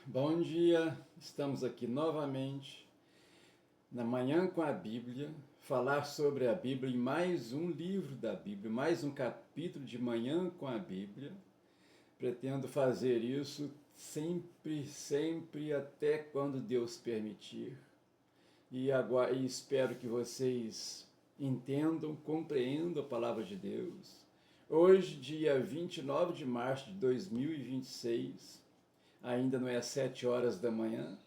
Bom dia, estamos aqui novamente na Manhã com a Bíblia, falar sobre a Bíblia em mais um livro da Bíblia, mais um capítulo de Manhã com a Bíblia. Pretendo fazer isso sempre, até quando Deus permitir. E espero que vocês entendam, compreendam a palavra de Deus. Hoje, dia 29 de março de 2026, ainda não é às 7 horas da manhã,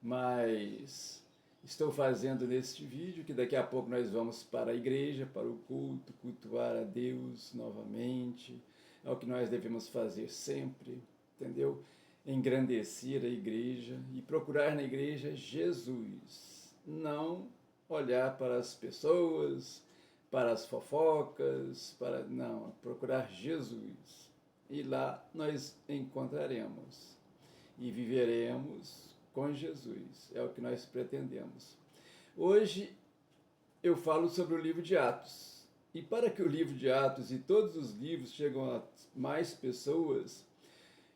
mas estou fazendo neste vídeo, que daqui a pouco nós vamos para a igreja, para o culto, cultuar a Deus novamente. É o que nós devemos fazer sempre, entendeu? Engrandecer a igreja e procurar na igreja Jesus, não olhar para as pessoas, para as fofocas, não, procurar Jesus. E lá nós encontraremos e viveremos com Jesus. É o que nós pretendemos. Hoje eu falo sobre o livro de Atos. E para que o livro de Atos e todos os livros cheguem a mais pessoas,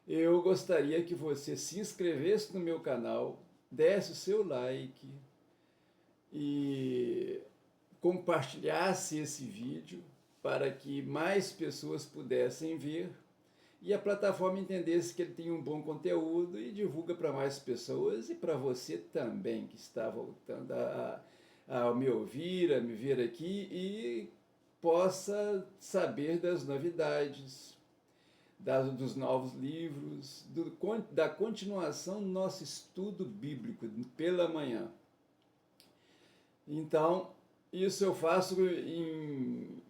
eu gostaria que você se inscrevesse no meu canal, desse o seu like e compartilhasse esse vídeo para que mais pessoas pudessem ver e a plataforma entendesse que ele tem um bom conteúdo e divulga para mais pessoas e para você também que está voltando a me ouvir, a me ver aqui e possa saber das novidades, dos novos livros, da continuação do nosso estudo bíblico pela manhã. Então, isso eu faço em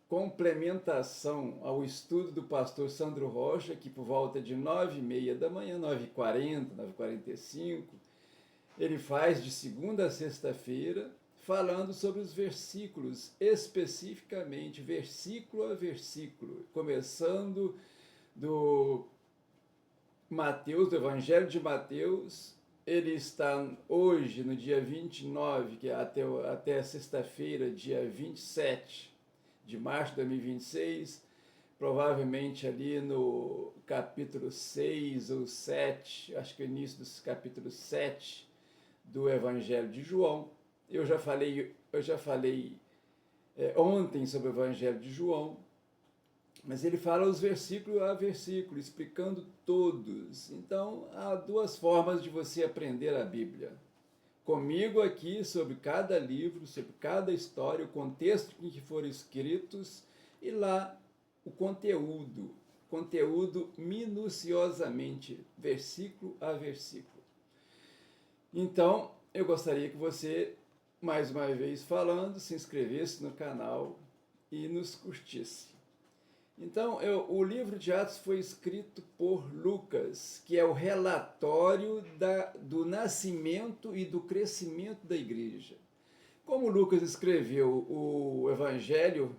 complementação ao estudo do pastor Sandro Rocha, que por volta de 9h30 da manhã, 9h40, 9h45, ele faz de segunda a sexta-feira, falando sobre os versículos, especificamente, versículo a versículo, começando do Mateus, do Evangelho de Mateus. Ele está hoje, no dia 29, que é até sexta-feira, dia 27 de março de 2026, provavelmente ali no capítulo 6 ou 7, acho que é o início do capítulo 7 do Evangelho de João. Eu já falei ontem sobre o Evangelho de João, mas ele fala os versículo a versículo, explicando todos. Então, há duas formas de você aprender a Bíblia. Comigo aqui sobre cada livro, sobre cada história, o contexto em que foram escritos, e lá o conteúdo minuciosamente, versículo a versículo. Então, eu gostaria que você, mais uma vez falando, se inscrevesse no canal e nos curtisse. Então, o livro de Atos foi escrito por Lucas, que é o relatório do nascimento e do crescimento da igreja. Como Lucas escreveu o Evangelho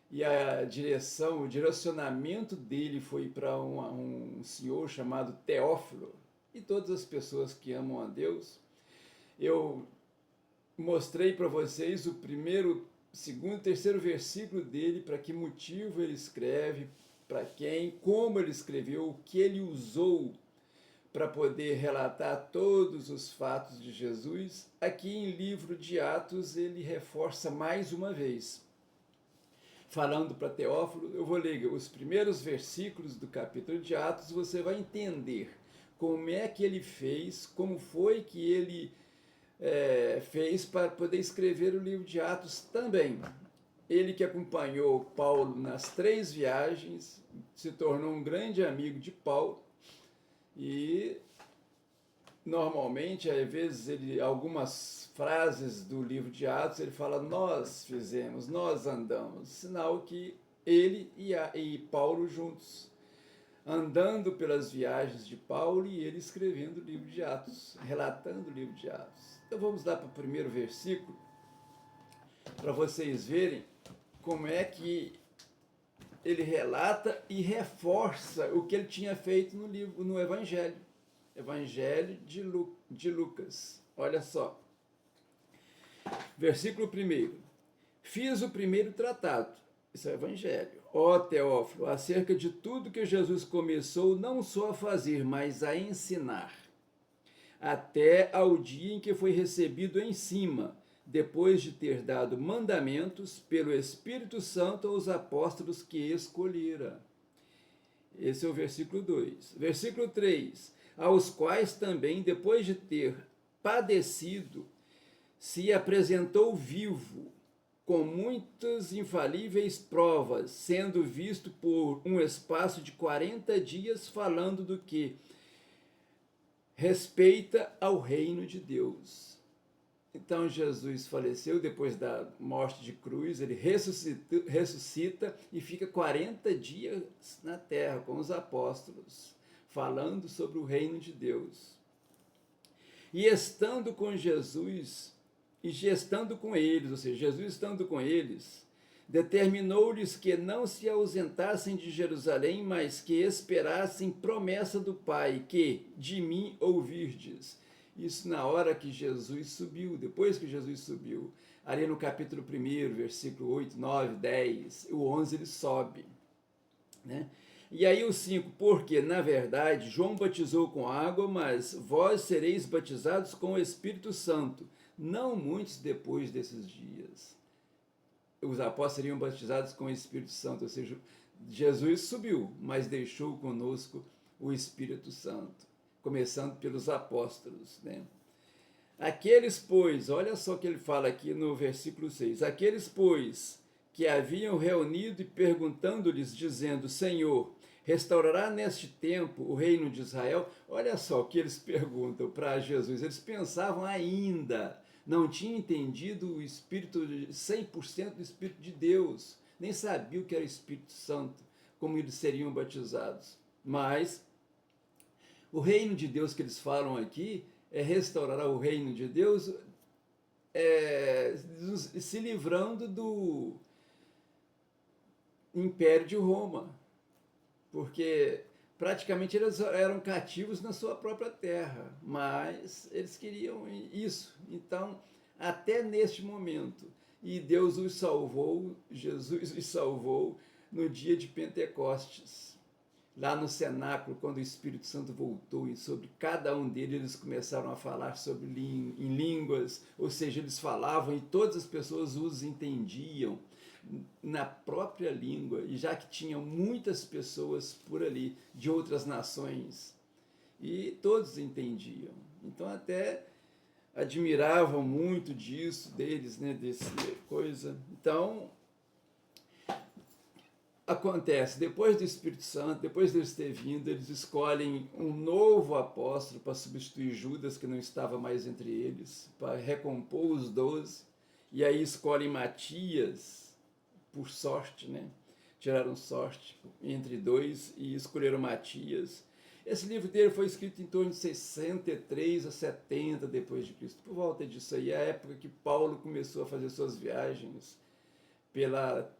e a direção, o direcionamento dele foi para um senhor chamado Teófilo, e todas as pessoas que amam a Deus, eu mostrei para vocês o primeiro, segundo, terceiro versículo dele, para que motivo ele escreve, para quem, como ele escreveu, o que ele usou para poder relatar todos os fatos de Jesus. Aqui em livro de Atos ele reforça mais uma vez. Falando para Teófilo, eu vou ler os primeiros versículos do capítulo de Atos, você vai entender como é que ele fez, como foi que ele fez para poder escrever o livro de Atos também. Ele que acompanhou Paulo nas 3 viagens, se tornou um grande amigo de Paulo e normalmente, às vezes, algumas frases do livro de Atos, ele fala nós fizemos, nós andamos, sinal que ele e Paulo juntos, andando pelas viagens de Paulo e ele escrevendo o livro de Atos, relatando o livro de Atos. Então vamos lá para o primeiro versículo, para vocês verem como é que ele relata e reforça o que ele tinha feito no Evangelho de Lucas. Olha só, versículo 1. Fiz o primeiro tratado, isso é o Evangelho, ó Teófilo, acerca de tudo que Jesus começou não só a fazer, mas a ensinar, até ao dia em que foi recebido em cima, depois de ter dado mandamentos pelo Espírito Santo aos apóstolos que escolhera. Esse é o versículo 2. Versículo 3. Aos quais também, depois de ter padecido, se apresentou vivo, com muitas infalíveis provas, sendo visto por um espaço de 40 dias, falando do que respeita ao reino de Deus. Então Jesus faleceu depois da morte de cruz, ele ressuscita e fica 40 dias na terra com os apóstolos, falando sobre o reino de Deus. E estando com Jesus, e estando com eles, ou seja, Jesus estando com eles, determinou-lhes que não se ausentassem de Jerusalém, mas que esperassem promessa do Pai, que de mim ouvirdes. Isso na hora que Jesus subiu, depois que Jesus subiu. Ali no capítulo 1, versículo 8, 9, 10, o 11 ele sobe, né? E aí o 5, porque, na verdade, João batizou com água, mas vós sereis batizados com o Espírito Santo, não muitos depois desses dias. Os apóstolos seriam batizados com o Espírito Santo, ou seja, Jesus subiu, mas deixou conosco o Espírito Santo, começando pelos apóstolos, né? Aqueles, pois, olha só o que ele fala aqui no versículo 6, aqueles, pois, que haviam reunido e perguntando-lhes, dizendo, Senhor, restaurará neste tempo o reino de Israel? Olha só o que eles perguntam para Jesus. Eles pensavam ainda, não tinham entendido o Espírito, 100% do Espírito de Deus, nem sabiam o que era o Espírito Santo, como eles seriam batizados. Mas o reino de Deus que eles falam aqui é restaurar o reino de Deus, se livrando do Império de Roma, porque praticamente eles eram cativos na sua própria terra, mas eles queriam isso. Então, até neste momento, e Deus os salvou, Jesus os salvou no dia de Pentecostes. Lá no cenáculo, quando o Espírito Santo voltou e sobre cada um deles, eles começaram a falar em línguas, ou seja, eles falavam e todas as pessoas os entendiam na própria língua, e já que tinham muitas pessoas por ali, de outras nações, e todos entendiam. Então até admiravam muito disso, deles, né, desse coisa. Então, acontece, depois do Espírito Santo, depois deles ter vindo, eles escolhem um novo apóstolo para substituir Judas, que não estava mais entre eles, para recompor os 12, e aí escolhem Matias, por sorte, né? Tiraram sorte entre dois e escolheram Matias. Esse livro dele foi escrito em torno de 63 a 70 depois de Cristo, por volta disso aí, a época que Paulo começou a fazer suas viagens pela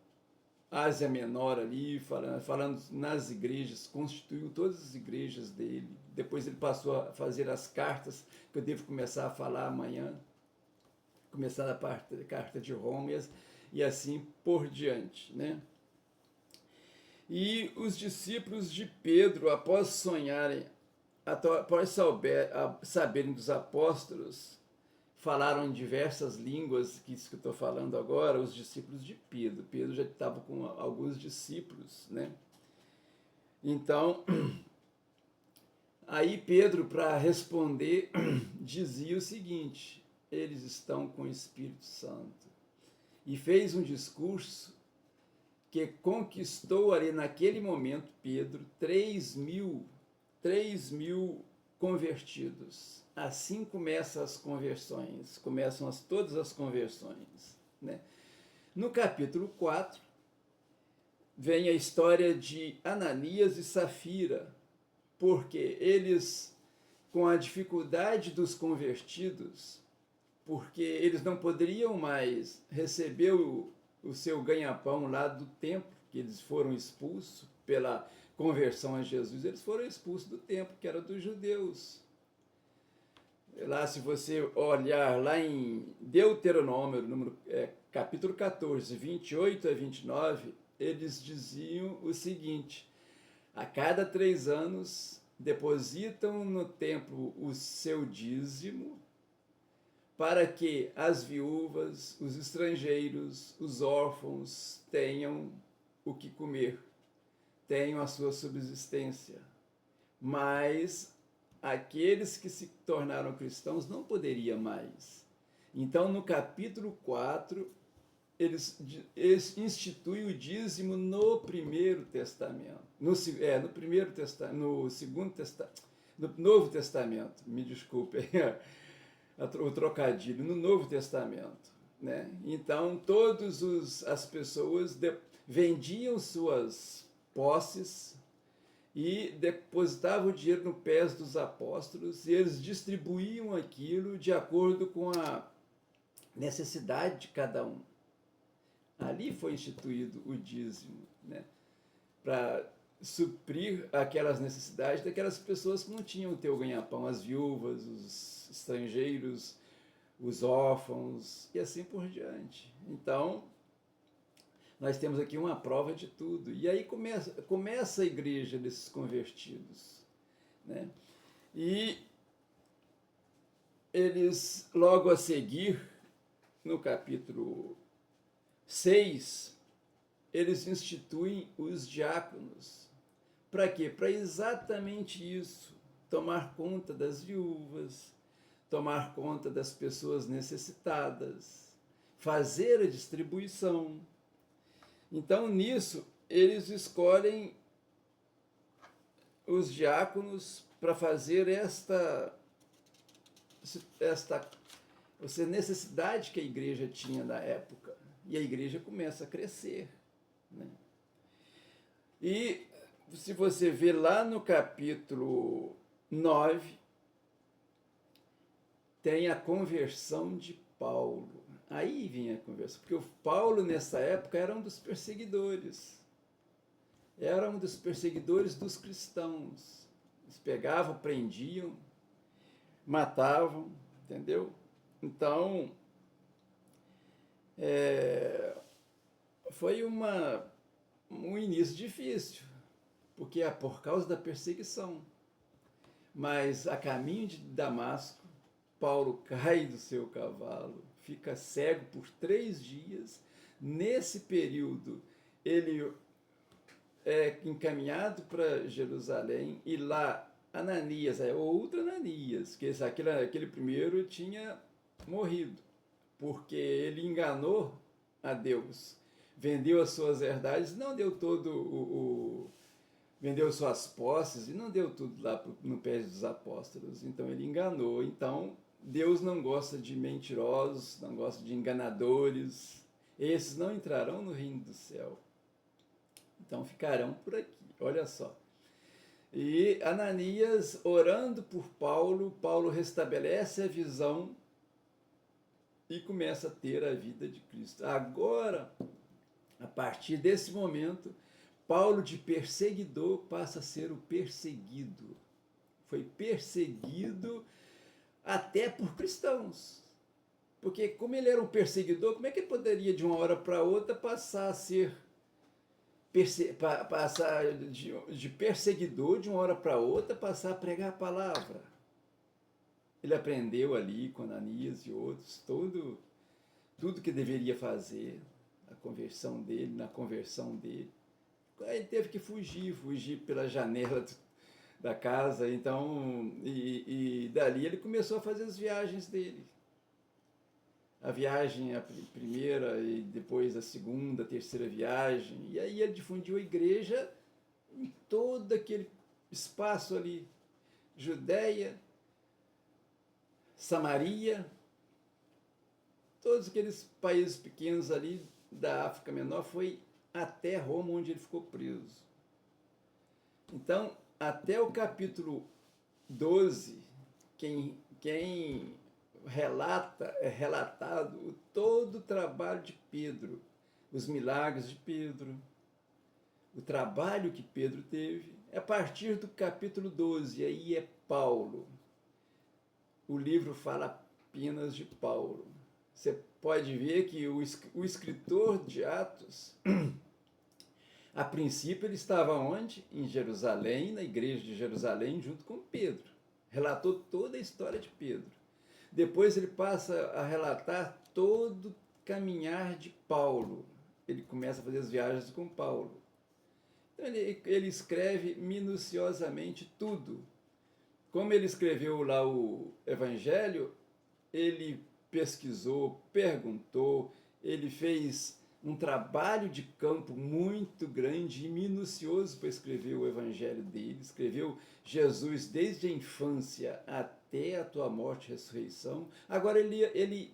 Ásia Menor ali, falando nas igrejas, constituiu todas as igrejas dele. Depois ele passou a fazer as cartas, que eu devo começar a falar amanhã, começar a parte da carta de Roma e assim por diante, né? E os discípulos de Pedro, após sonharem, após saberem dos apóstolos, falaram em diversas línguas, que isso que eu estou falando agora, os discípulos de Pedro. Pedro já estava com alguns discípulos, né? Então, aí Pedro, para responder, dizia o seguinte, eles estão com o Espírito Santo. E fez um discurso que conquistou ali naquele momento, Pedro, 3 mil convertidos. Assim começam as conversões, começam todas as conversões, né? No capítulo 4, vem a história de Ananias e Safira, porque eles, com a dificuldade dos convertidos, porque eles não poderiam mais receber o seu ganha-pão lá do templo, que eles foram expulsos pela conversão a Jesus, eles foram expulsos do templo, que era dos judeus. Lá, se você olhar lá em Deuteronômio, capítulo 14, 28 a 29, eles diziam o seguinte: a cada 3 anos depositam no templo o seu dízimo, para que as viúvas, os estrangeiros, os órfãos tenham o que comer, tenham a sua subsistência. Mas aqueles que se tornaram cristãos não poderiam mais. Então, no capítulo 4, eles instituem o dízimo no Primeiro Testamento. No Primeiro Testamento, no Segundo Testamento, no Novo Testamento, me desculpe, o trocadilho, no Novo Testamento. Né? Então, todas as pessoas vendiam suas posses e depositavam o dinheiro no pés dos apóstolos, e eles distribuíam aquilo de acordo com a necessidade de cada um. Ali foi instituído o dízimo, né? Para suprir aquelas necessidades daquelas pessoas que não tinham o teu ganha-pão, as viúvas, os estrangeiros, os órfãos e assim por diante. Então, nós temos aqui uma prova de tudo. E aí começa a igreja desses convertidos, né? E eles, logo a seguir, no capítulo 6, eles instituem os diáconos. Para quê? Para exatamente isso, tomar conta das viúvas, tomar conta das pessoas necessitadas, fazer a distribuição. Então, nisso, eles escolhem os diáconos para fazer esta necessidade que a igreja tinha na época. E a igreja começa a crescer. Né? E se você vê lá no capítulo 9, tem a conversão de Paulo. Aí vinha a conversão, porque o Paulo, nessa época, era um dos perseguidores. Era um dos perseguidores dos cristãos. Eles pegavam, prendiam, matavam, entendeu? Então, foi um início difícil, porque é por causa da perseguição. Mas a caminho de Damasco, Paulo cai do seu cavalo, fica cego por 3 dias. Nesse período, ele é encaminhado para Jerusalém, e lá Ananias, outro Ananias, que aquele primeiro tinha morrido, porque ele enganou a Deus, vendeu as suas herdades, não deu vendeu suas posses e não deu tudo lá no pé dos apóstolos. Então ele enganou. Então Deus não gosta de mentirosos, não gosta de enganadores. Esses não entrarão no reino do céu. Então ficarão por aqui. Olha só. E Ananias, orando por Paulo, Paulo restabelece a visão e começa a ter a vida de Cristo. Agora, a partir desse momento, Paulo, de perseguidor, passa a ser o perseguido. Foi perseguido até por cristãos. Porque como ele era um perseguidor, como é que ele poderia, de uma hora para outra, passar a ser de perseguidor, de uma hora para outra, passar a pregar a palavra? Ele aprendeu ali com Ananias e outros tudo que deveria fazer, na conversão dele. Aí ele teve que fugir pela janela da casa. Então, e dali ele começou a fazer as viagens dele. A viagem, a primeira, e depois a segunda, a terceira viagem. E aí ele difundiu a igreja em todo aquele espaço ali. Judéia, Samaria, todos aqueles países pequenos ali da África Menor, foi até Roma, onde ele ficou preso. Então, até o capítulo 12, quem é relatado todo o trabalho de Pedro, os milagres de Pedro, o trabalho que Pedro teve. A partir do capítulo 12, aí é Paulo. O livro fala apenas de Paulo. Você pode ver que o escritor de Atos, A princípio ele estava onde? Em Jerusalém, na igreja de Jerusalém, junto com Pedro. Relatou toda a história de Pedro. Depois ele passa a relatar todo o caminhar de Paulo. Ele começa a fazer as viagens com Paulo. Então ele escreve minuciosamente tudo. Como ele escreveu lá o Evangelho, ele pesquisou, perguntou, ele fez um trabalho de campo muito grande e minucioso para escrever o Evangelho dele. Escreveu Jesus desde a infância até a tua morte e ressurreição. Agora ele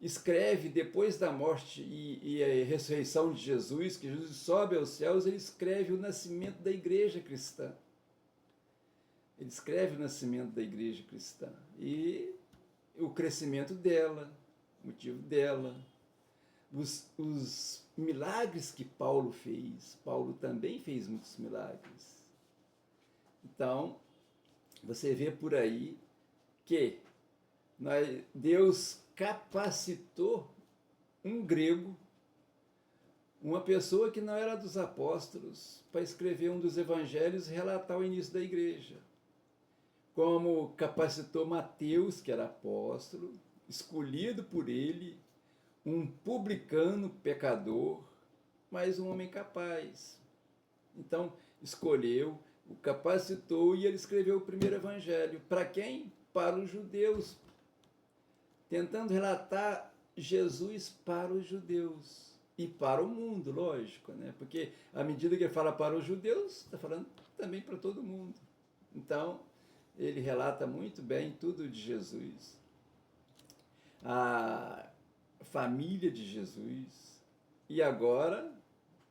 escreve, depois da morte e a ressurreição de Jesus, que Jesus sobe aos céus, ele escreve o nascimento da igreja cristã. Ele escreve o nascimento da igreja cristã e o crescimento dela, o motivo dela, os milagres que Paulo fez. Paulo também fez muitos milagres. Então, você vê por aí que Deus capacitou um grego, uma pessoa que não era dos apóstolos, para escrever um dos evangelhos e relatar o início da igreja. Como capacitou Mateus, que era apóstolo, escolhido por ele, um publicano pecador, mas um homem capaz. Então, escolheu, o capacitou e ele escreveu o primeiro evangelho. Para quem? Para os judeus, tentando relatar Jesus para os judeus e para o mundo, lógico, né? Porque à medida que ele fala para os judeus, está falando também para todo mundo. Então, ele relata muito bem tudo de Jesus. A família de Jesus. E agora,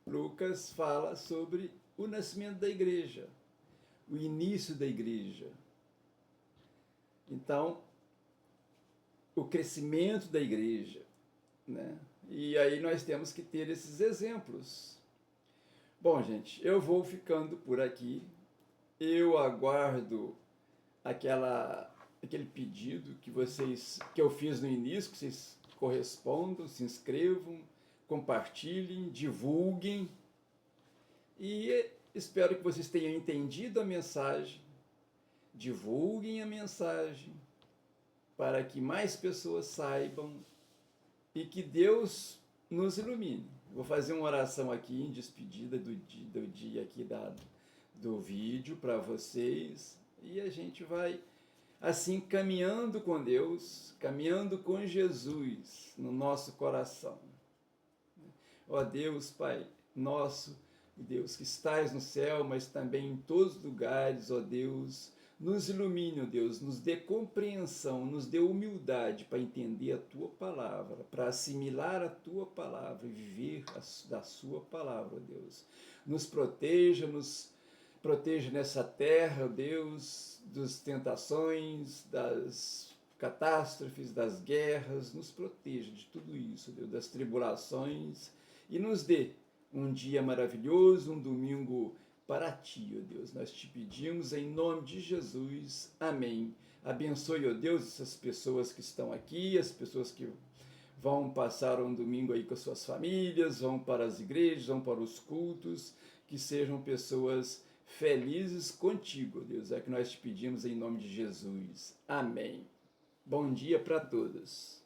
Lucas fala sobre o nascimento da igreja, o início da igreja. Então, o crescimento da igreja, né? E aí nós temos que ter esses exemplos. Bom, gente, eu vou ficando por aqui. Eu aguardo aquele pedido que eu fiz no início, que vocês correspondam, se inscrevam, compartilhem, divulguem. E espero que vocês tenham entendido a mensagem. Divulguem a mensagem para que mais pessoas saibam e que Deus nos ilumine. Vou fazer uma oração aqui em despedida do dia aqui do vídeo para vocês e a gente vai assim caminhando com Deus, caminhando com Jesus no nosso coração. Ó Deus, Pai nosso, Deus que estás no céu, mas também em todos os lugares, ó Deus, nos ilumine, ó Deus, nos dê compreensão, nos dê humildade para entender a Tua palavra, para assimilar a Tua palavra e viver da Sua palavra, ó Deus. Nos proteja nessa terra, ó Deus, das tentações, das catástrofes, das guerras, nos proteja de tudo isso, ó Deus, das tribulações e nos dê um dia maravilhoso, um domingo para Ti, ó Deus. Nós te pedimos em nome de Jesus. Amém. Abençoe, ó Deus, essas pessoas que estão aqui, as pessoas que vão passar um domingo aí com as suas famílias, vão para as igrejas, vão para os cultos, que sejam pessoas felizes contigo, ó Deus. É que nós te pedimos em nome de Jesus. Amém. Bom dia para todos.